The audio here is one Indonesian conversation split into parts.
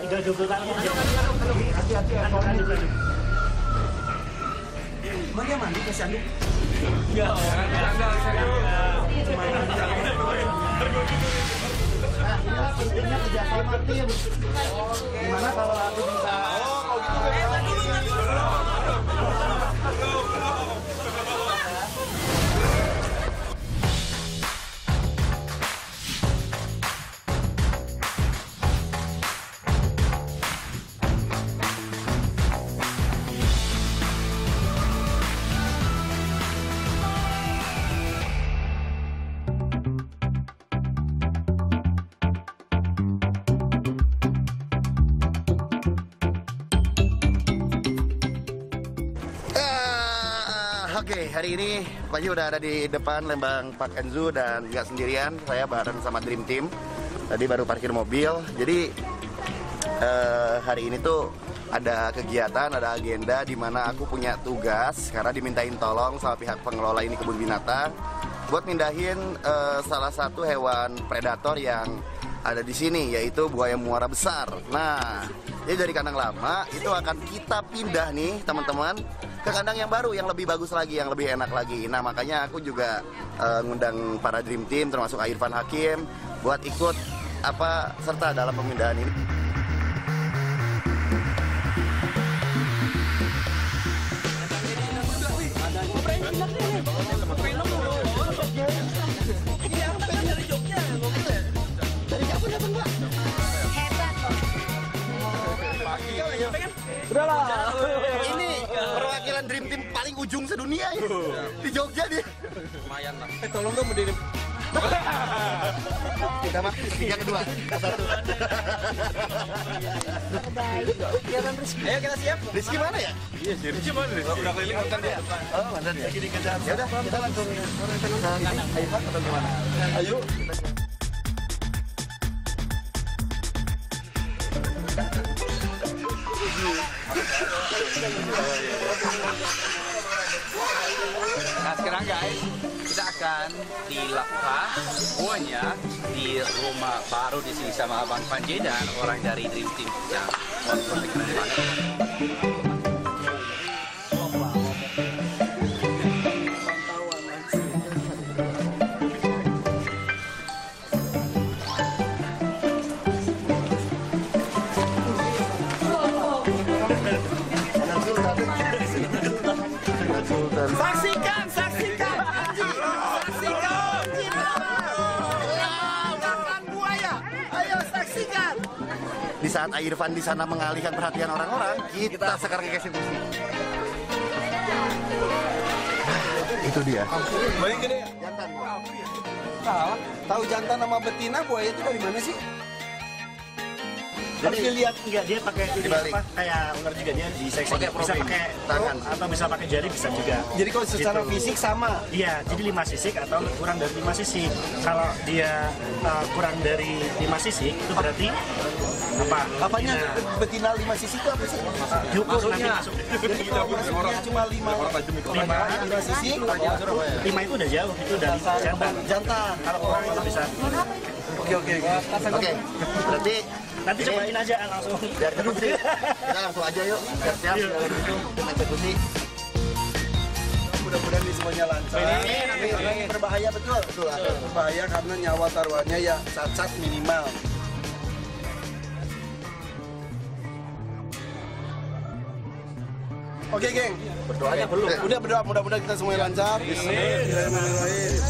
Tiga double kali. Hati-hati ya. Emang dia mandi ke Sandu? Enggak. Intinya kerjasama tim. Gimana kalau aku bisa? Oke, hari ini Pak Ji udah ada di depan Lembang Park and Zoo dan nggak sendirian, saya bareng sama Dream Team. Tadi baru parkir mobil, jadi hari ini tuh ada kegiatan, ada agenda di mana aku punya tugas karena dimintain tolong sama pihak pengelola ini kebun binatang buat mindahin salah satu hewan predator yang ada di sini, yaitu buaya muara besar. Nah, jadi dari kandang lama itu akan kita pindah nih teman-teman ke kandang yang baru, yang lebih bagus lagi, yang lebih enak lagi. Nah, makanya aku juga ngundang para Dream Team termasuk Irfan Hakim buat ikut serta dalam pemindahan ini. Udahlah. Ini perwakilan Dream Team paling ujung sedunia ya. Di Jogja dia. Lumayan lah. Tolong dong berdiri. Kita mah tiga kedua. Satu. Ayo kita siap. Rizky mana ya? Iya sih. Rizky mana? Udah keliling mantan dia. Oh, mantan ya. Ya udah, kita langsung. Ayo, atau gimana? Ayo. Nah sekarang guys, kita akan dilepas semuanya di rumah baru di sini sama Abang Panji dan orang dari Dream Team. Ya, keren banget. Saksikan. Makan buaya. Ayo saksikan. Di saat Irfan di sana mengalihkan perhatian orang-orang, kita sekarang ke eksekusi. Itu dia. Baik gede. Jantan. Tahu jantan sama betina buaya itu dari mana sih? Jadi dilihat enggak dia pakai dibalik. Kayak ular juga dia di seksi. Pakai Bisa pakai tangan atau bisa pakai jari bisa juga. Jadi kalau secara Gitu. fisik sama. Iya, jadi 5 sisik atau kurang dari 5 sisik. Kalau dia kurang dari 5 sisik itu berarti apa? Apanya betina 5 sisi itu apa sih? Diukur nanti masuk. Jadi kalau maksudnya cuma 5 sisi, 5 itu udah jauh, itu udah jantan. jantan. Kalau kurang itu bisa. Oke. Oke, berarti Nanti cobain aja langsung. biar eksekusi. Kita langsung aja yuk. Siap-siap untuk eksekusi. Mudah-mudahan di semuanya lancar. Karena ini berbahaya betul. Berbahaya karena nyawa taruhannya ya cacat minimal. Oke, geng. Berdoanya belum. Udah berdoa, mudah-mudahan kita semuanya lancar. Bismillahirrahmanirrahim.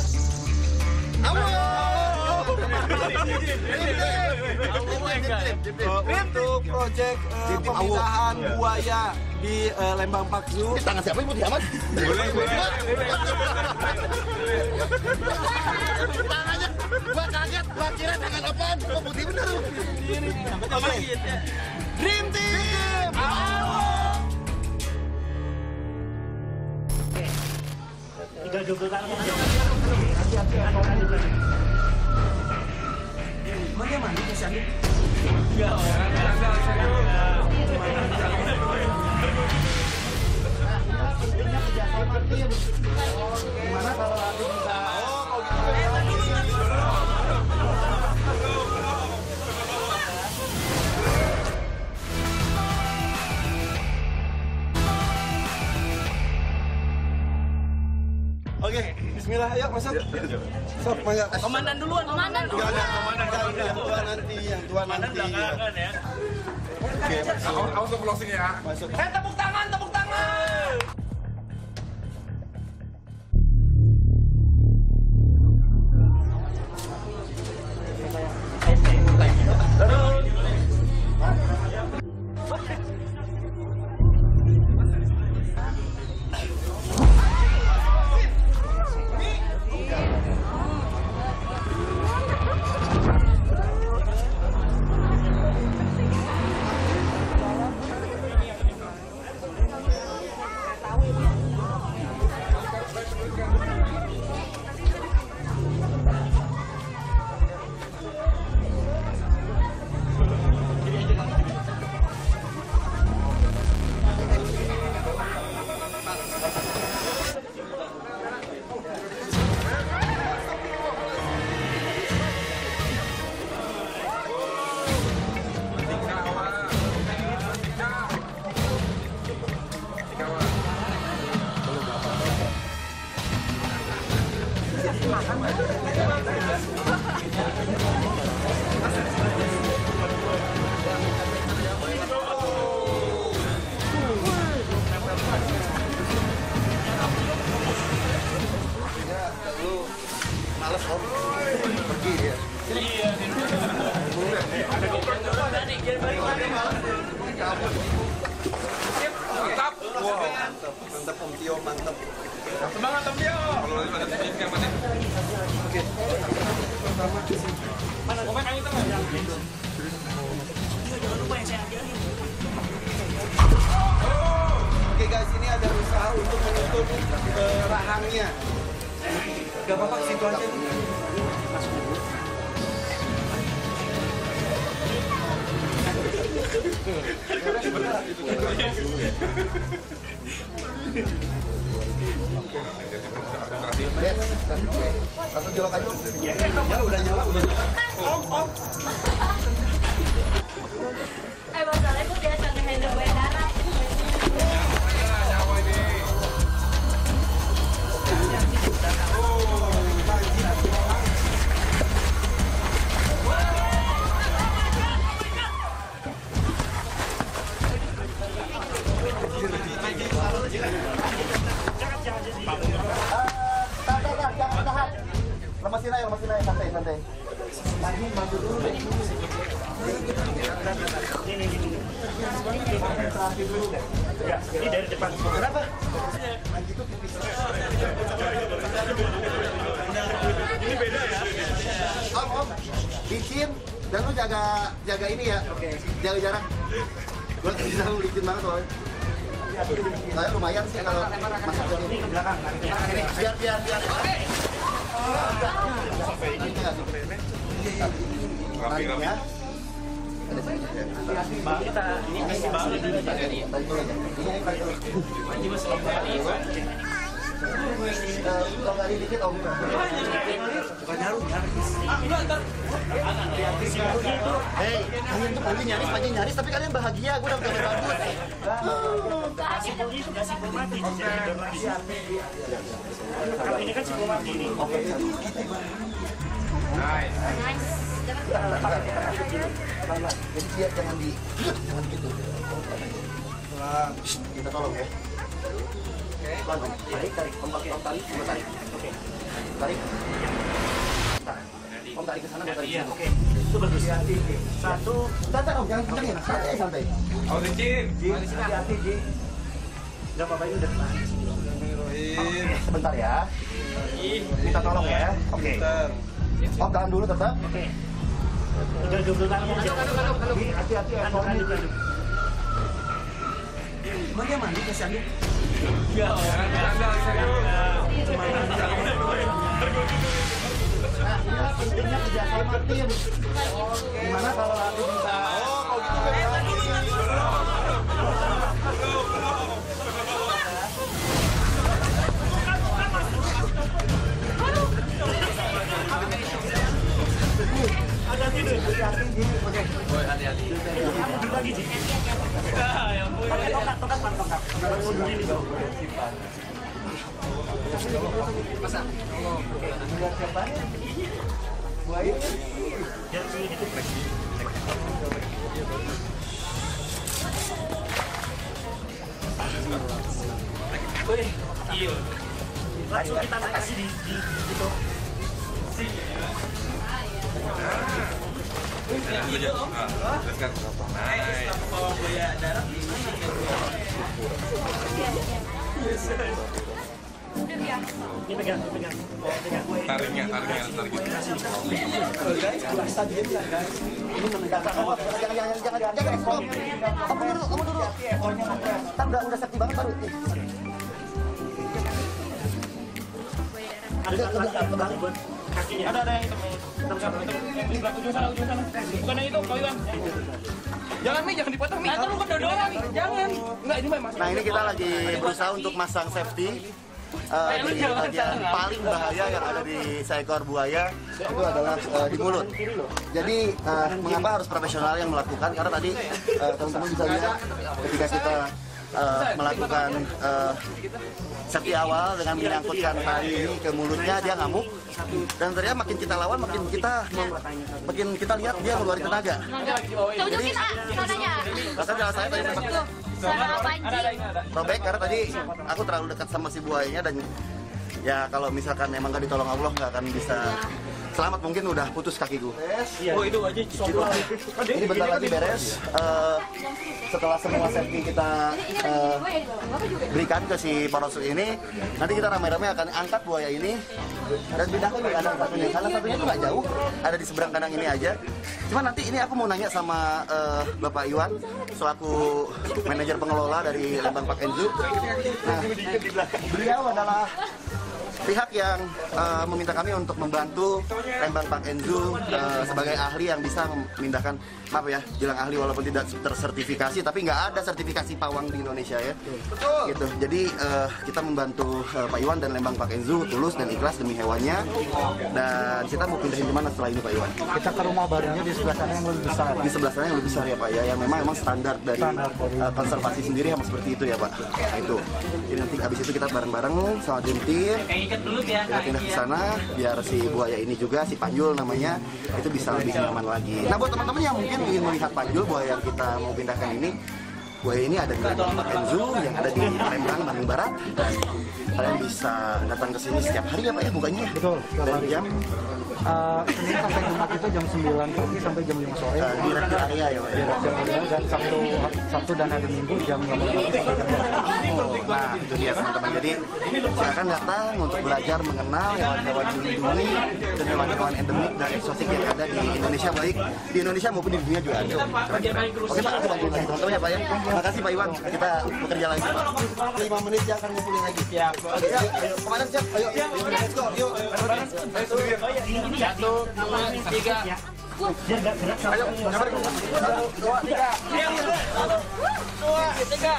Untuk proyek pemindahan buaya di Lembang Park Zoo. Tangan siapa yang putih amat? Tangannya, gua kaget, gua kira tangan apaan? Kok putih bener? Dream Team! Tiga double kali. Emang dia mandi ke Sandu? Intinya kerjasama tim. Gimana kalau aku bisa? Bismillah, ayo masuk. Sok, mangga. Komandan duluan. Komandan duluan. Enggak ada komandan. Yang tua nanti, yang tua nanti. Belakangan ya. Oke, masuk. Awas ke closing ya. Masuk. Tepuk tangan, tepuk tangan. Males om, pergi dia. Mantap. Wow. Mantap Om Tio, mantap. Semangat Om Tio. Kalau lagi pada titik yang mana? Oke. Mana komen aja tengah. Oke guys, ini ada usaha untuk menutup rahangnya. Gak apa-apa, situ aja. Langsung jolok aja. Ya udah nyala, udah nyala. Masalahnya gue biasa nge-handle banyak darah. Tahan. Lemesin aja, santai. Ini dari depan. Kenapa? Ini beda ya. Om, licin dan lu jaga ini ya. Oke. Jaga jarak. Gua bisa licin banget loh. Saya lumayan sih kalau masuk ke sini. Belakang. Biar. Rapi. Bang kita ini kasih banget ini. Kalau nggak dikit om. Hei, kalian tuh pagi nyaris, tapi kalian bahagia. Gue udah gambar bagus. Kasih bodi itu kasih bodi mati. Kalau ini kan si mati ini. Nice. Jadi dia jangan gitu. Kita tolong ya. Tarik. Om pakai om tarik. Oke. Tarik. Om tarik ke sana, tarik. Iya, oke. Itu bagus. Satu. Santai om, jangan kencengin. Santai. Oh, licin. Hati-hati, Ji. Enggak apa-apa ini udah kelar. Sebentar ya. Kita tolong ya. Oke. Om tahan dulu tetap. Oke. Udah dulu tangan aja. Hati-hati ya. Aduk. Emang dia mandi ke sana? Intinya kerjasama tim. Gimana kalau aku bisa? Oh, kalau gitu Boy, hati-hati. Lagi Ji. Tongkat. Langsung kita kasih di itu. Ini pegang. Taringnya. Jangan stop. Kamu dulu. Kan udah sakti banget baru. Ada buat kakinya. Ada yang hitam. Yang di belakang ujung sana. Bukan yang itu, Kak Iwan. Jangan Mi, jangan dipotong Mi. Atau lu kedodoran. Jangan. Enggak, ini memang. Nah, ini kita lagi berusaha untuk masang safety di bagian paling bahaya yang ada di seekor buaya itu adalah di mulut. Jadi mengapa harus profesional yang melakukan? Karena tadi teman-teman bisa lihat ketika kita melakukan safety awal dengan menyangkutkan tali ini ke mulutnya, dia ngamuk, dan ternyata makin kita lawan makin kita lihat dia ngeluarin tenaga. Tunjukin sonanya. Bahkan kalau saya tadi sempat Sona Panji. robek karena tadi aku terlalu dekat sama si buayanya, dan ya kalau misalkan emang gak ditolong Allah nggak akan bisa selamat, mungkin udah putus kakiku. Oh, itu aja. Ini bentar lagi beres. Setelah semua safety kita berikan ke si parosut ini, nanti kita ramai-ramai akan angkat buaya ini dan pindahkan ke kandang satunya. Karena satunya itu nggak jauh, ada di seberang kandang ini aja. Cuma nanti ini aku mau nanya sama Bapak Iwan selaku manajer pengelola dari Lembang Park and Zoo. Nah, beliau adalah pihak yang meminta kami untuk membantu Lembang Park and Zoo sebagai ahli yang bisa memindahkan, maaf ya, bilang ahli walaupun tidak tersertifikasi, tapi nggak ada sertifikasi pawang di Indonesia ya. Gitu. Jadi kita membantu Pak Iwan dan Lembang Park and Zoo tulus dan ikhlas demi hewannya. Dan kita mau pindahin di mana setelah ini Pak Iwan? Kita ke rumah barunya di sebelah sana yang lebih besar. Di sebelah sana yang lebih besar ya Pak ya, yang memang standar dari konservasi sendiri sama seperti itu ya Pak. Nah, itu. Jadi nanti habis itu kita bareng-bareng sama tim kita pindah ke sana biar si buaya ini juga, si Panjul namanya, itu bisa lebih nyaman lagi. Nah, buat teman-teman yang mungkin ingin melihat Panjul, buaya yang kita mau pindahkan ini, buaya ini ada di Lembang Park and Zoo yang ada di Lembang, Bandung Barat, dan kalian bisa datang ke sini setiap hari ya Pak ya, bukanya ya? Betul, dari jam Senin sampai Jumat itu jam 9 pagi sampai jam 5 sore. di rest area ya Pak ya? Di rest area, dan Sabtu dan hari Minggu jam 8 pagi sampai jam 12. Nah, itu dia teman-teman. Jadi silakan datang untuk belajar mengenal hewan-hewan dilindungi dan hewan-hewan endemik dan eksotik yang ada di Indonesia, baik di Indonesia maupun di dunia juga ada. Oke Pak, aku bantuin lagi teman-teman ya Pak ya. Terima kasih Pak Iwan. Kita bekerja lagi Pak. 5 menit dia akan ngumpulin lagi. Siap. Oke, ayo. Kemana siap? Ayo. Let's go. Yuk. Satu, dua, tiga. Ayo. Satu, dua, tiga. Dua, tiga.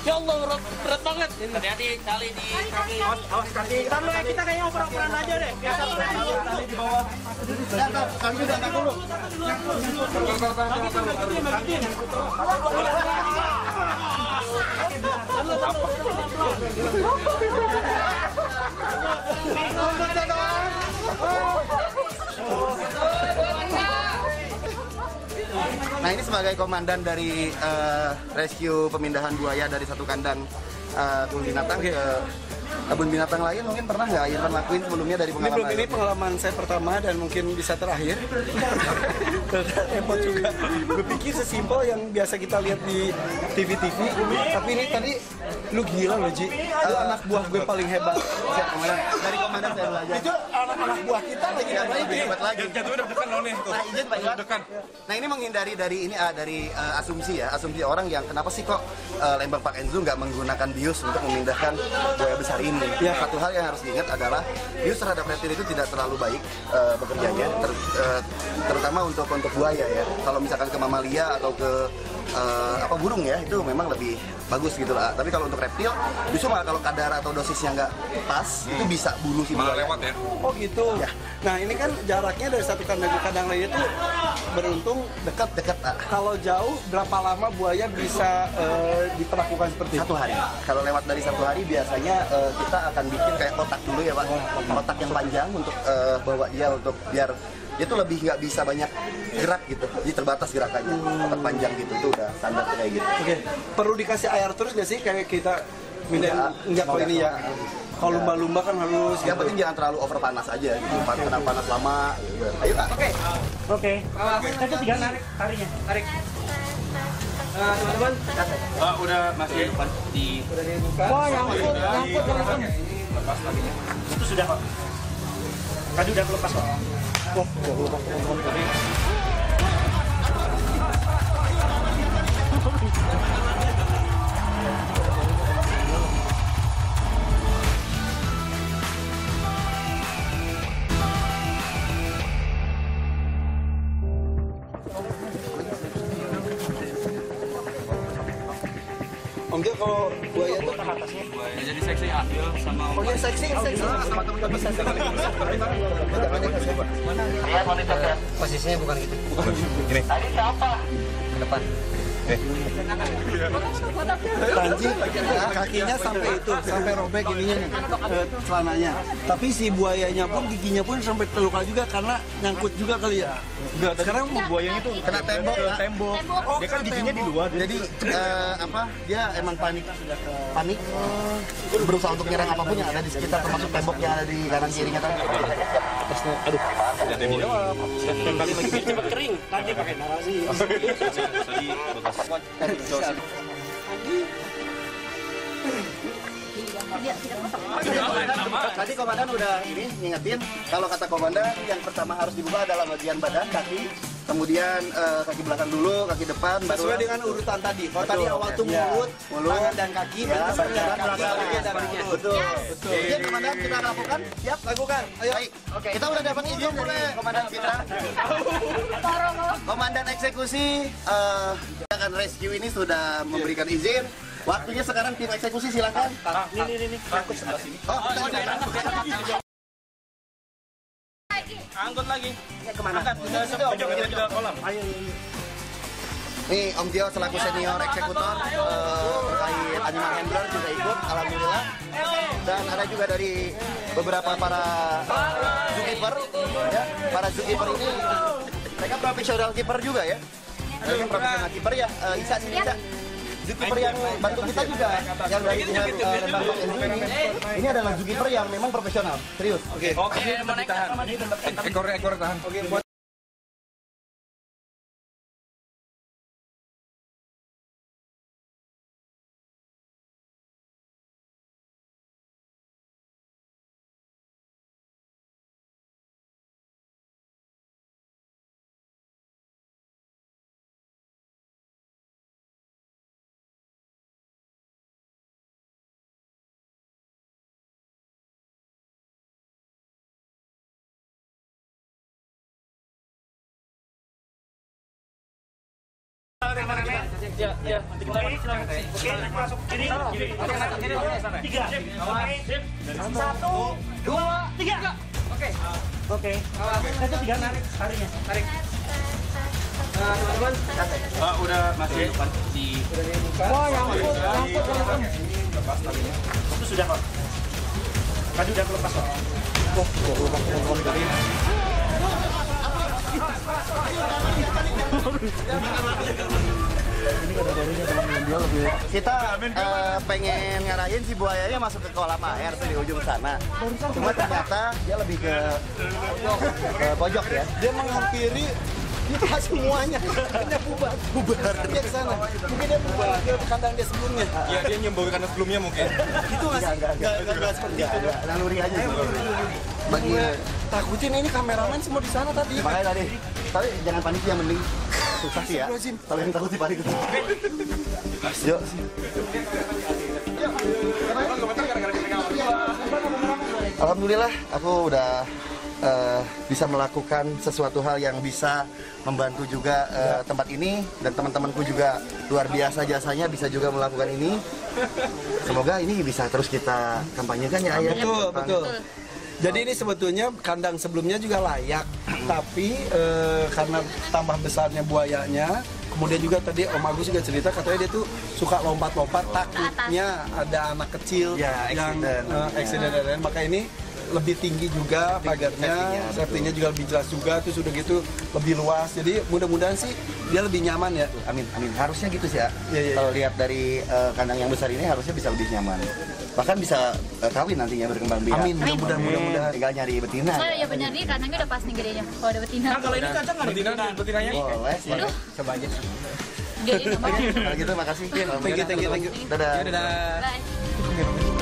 Ya Allah, berat banget. Hati-hati tali di kaki. Awas kaki. Kita kayaknya oper-operan aja deh. Biasa tali di bawah. Kami sudah angkat dulu. Nah, ini sebagai komandan dari rescue pemindahan buaya dari satu kandang kebun binatang ke kebun binatang lain. Mungkin pernah nggak Irfan lakuin sebelumnya dari pengalaman? Ini pengalaman saya pertama dan mungkin bisa terakhir. Repot juga. Gue pikir sesimpel yang biasa kita lihat di TV-TV, tapi ini tadi lu gila loh Ji. Anak buah gue paling hebat. Siap, komandan. Dari komandan saya belajar. Itu anak-anak buah kita lagi ngapain Lebih hebat lagi. Jatuhnya udah dekat loh nih. Nah, izin Pak Iwan. Nah, ini menghindari dari ini dari asumsi ya, asumsi orang yang kenapa sih kok Lembang Park and Zoo nggak menggunakan bius untuk memindahkan buaya besar ini. Ya, satu hal yang harus diingat adalah bius terhadap reptil itu tidak terlalu baik bekerjanya, terutama untuk buaya ya. Kalau misalkan ke mamalia atau ke burung ya, itu memang lebih bagus gitu lah. Tapi kalau untuk reptil, justru malah kalau kadar atau dosisnya nggak pas, itu bisa bunuh si Malah buaya. lewat ya. Oh gitu. Ya. Nah ini kan jaraknya dari satu kandang ke kandang lainnya tuh beruntung dekat. Kalau jauh, berapa lama buaya bisa diperlakukan seperti itu? 1 hari. Kalau lewat dari 1 hari biasanya kita akan bikin kayak kotak dulu ya Pak. Kotak yang panjang untuk bawa dia untuk biar dia tuh lebih nggak bisa banyak gerak gitu. Jadi terbatas gerakannya. Kotak panjang gitu itu udah standar kayak gitu. Oke. Perlu dikasih air terus nggak sih kayak kita minum? Enggak kalau ini ya. Kalau lumba-lumba kan harus. Yang penting jangan terlalu over panas aja gitu. Kena panas lama. Gitu. Ayo Kak. Oke. Kita tinggal narik tarinya. Tarik. Teman-teman, Udah masih di wah nyangkut teman-teman. Itu sudah kok. Tadi udah lepas kok. Om Dio kalau buaya tuh jadi seksi Adil sama oh dia seksi sama teman-teman seksi. Posisinya bukan gitu. Tanji kakinya sampai itu sampai robek ininya celananya. Tapi si buayanya pun giginya pun sampai terluka juga karena nyangkut juga kali ya. Sekarang Buayanya tuh Kena tembok, Kak. tembok. Oh, Dia kan giginya di luar. Jadi dia emang panik berusaha untuk nyerang apapun yang ada di sekitar termasuk tembok yang ada di kanan kirinya tadi. Tembaknya lagi biar cepet kering. Tadi pakai narasi. Tadi komandan udah ini ngingetin kalau kata komandan yang pertama harus dibuka adalah bagian badan, kaki, kemudian kaki belakang dulu, kaki depan, baru sesuai dengan urutan tadi. Kalau tadi awal tuh mulut, tangan dan kaki, ya, berarti bagian kaki, belakang. bagian dan mulut. Betul. Izin komandan kita lakukan? Siap, lakukan. Ayo. Baik. Kita udah dapat izin dari komandan kita. Komandan eksekusi akan rescue ini sudah memberikan izin. Waktunya sekarang tim eksekusi silakan. Ini aku sebelah sini. Oh, kita angkut lagi. kemana? Ke kolam. Ayo. Nih Om Tio selaku senior eksekutor terkait animal handler juga ikut, alhamdulillah. Dan ada juga dari beberapa para zookeeper, ya. Para zookeeper ini mereka profesional keeper juga ya. Mereka profesional keeper ya. Isa sini Isa. Zookeeper yang bantu kita juga yang dari pihak Lembang Park and Zoo ini adalah zookeeper yang memang profesional, serius. Oke, mau tahan. Ekor tahan. Ya. Oke, masuk kiri. Tiga. Satu, dua, tiga. Oke. Kita tinggal narik tarinya. Tarik. Teman-teman, Udah masih di wah nyangkut teman-teman. Itu sudah kok. Tadi udah lepas kok. Kita pengen ngarahin si buayanya masuk ke kolam air tuh di ujung sana. Cuma ternyata dia lebih ke pojok ya. Dia menghampiri kita semuanya, hanya bubar dia ke sana. Mungkin dia bubar ke kandang dia sebelumnya. Iya, dia nyembur karena sebelumnya mungkin. Itu nggak sih? Nggak seperti itu. Naluri aja. Bagi Takutin ini kameramen semua di sana tadi. makanya tadi jangan panik ya, mending susah sih ya. Kalau yang takut sih panik itu. Yuk. Alhamdulillah aku udah bisa melakukan sesuatu hal yang bisa membantu juga tempat ini, dan teman-temanku juga luar biasa jasanya bisa juga melakukan ini. Semoga ini bisa terus kita kampanyekan ya Ayah. Betul. Jadi ini sebetulnya kandang sebelumnya juga layak, tapi karena tambah besarnya buayanya, kemudian juga tadi Om Agus juga cerita katanya dia tuh suka lompat-lompat, takutnya ada anak kecil yang accident, maka ini lebih tinggi juga pagarnya, safety-nya juga lebih jelas juga, terus udah gitu lebih luas. Jadi mudah-mudahan sih dia lebih nyaman ya. Amin. Harusnya gitu sih ya. Iya. Kalau lihat dari kandang yang besar ini harusnya bisa lebih nyaman. Bahkan bisa kawin nantinya berkembang biak. Amin, mudah-mudahan. Tinggal nyari betina. Soalnya ya benar nih kandangnya udah pas nih gedenya. Kalau ada betina. Nah, kalau ini kacang nggak ada betinanya? Boleh sih. Coba aja. Jadi Kalau gitu makasih. Thank you. Dadah. Dadah. Bye.